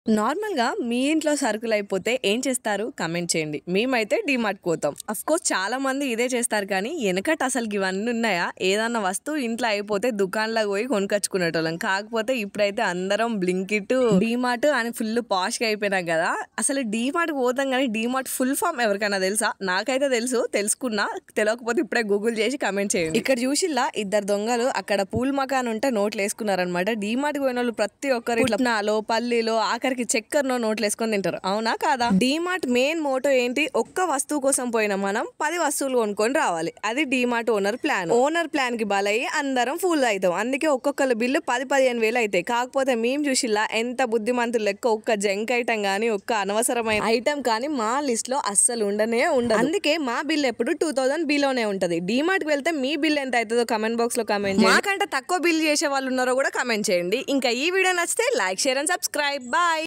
నార్మల్‌గా మీ ఇంట్లో సరుకులయిపోతే ఏం చేస్తారు? కామెంట్ చేయండి. మేమైతే డీమార్ట్‌కి పోతాం. అఫ్‌కోర్స్ చాలామంది ఇదే చేస్తారు కానీ, ఎనకట అసలుకి ఇవన్నీ ఉన్నాయా? ఏదన్నా వస్తువు ఇంట్లో అయిపోతే దుకాణంలోకి పోయి కొనుకొచ్చుకునేటోళ్ళం. కాకపోతే ఇప్పుడైతే అందరం బ్లింకిట్, డీమార్ట్ అని ఫుల్ పాష్‌గా అయిపోయినాం కదా! అసలు డీమార్ట్‌కి పోతాం గానీ, డీమార్ట్ ఫుల్ ఫామ్ ఎవరికైనా తెలుసా? నాకైతే తెలుసు. తెలుసుకున్నా. తెలవకపోతే ఇప్పుడే గూగుల్ చేసి కామెంట్ చేయండి. ఇక్కడ చూసిల్లా ఇద్దరు దొంగలు అక్కడ పూల్ మకాన్ ఉంటే నోట్లేసుకున్నారనమాట. డీమార్ట్‌కి పోయినోళ్ళు ప్రతి ఒక్కరు ఇట్లా పుట్నాలో, పల్లీలో ఆఖరికి చక్కెరనో నోట్లేసుకొని తింటారు. అవునా కాదా? డీమార్ట్ మెయిన్ మోటో ఏంటి? ఒక్క వస్తువు కోసం పోయిన మనం 10 వస్తువులు కొనుక్కొని రావాలి. అది DMart owner plan. Owner plan కి బలయ్యి అందరం ఫుల్ అవుతాం. అందుకే ఒక్కొక్కరి బిల్లు 10-15 వేలు అవుతాయి. కాకపోతే మేము చూసిల్లా ఎంత బుద్ధిమంతులు లెక్క ఒక్క జంక్ ఐటమ్ గానీ ఒక్క అనవసరమైన ఐటమ్ కానీ మా లిస్ట్ లో అస్సలు ఉండనే ఉండదు. అందుకే మా బిల్ ఎప్పుడు 2000 బిలోనే ఉంటది. డీమార్ట్ కి వెళ్తే మీ బిల్ ఎంత అవుతుందో కమెంట్ బాక్స్ లో కమెంట్ చేయండి. మాకంటే తక్కువ బిల్ చేసే వాళ్ళు ఉన్నారో కూడా కమెంట్ చేయండి. ఇంకా ఈ వీడియో నచ్చితే like, share and subscribe. Bye.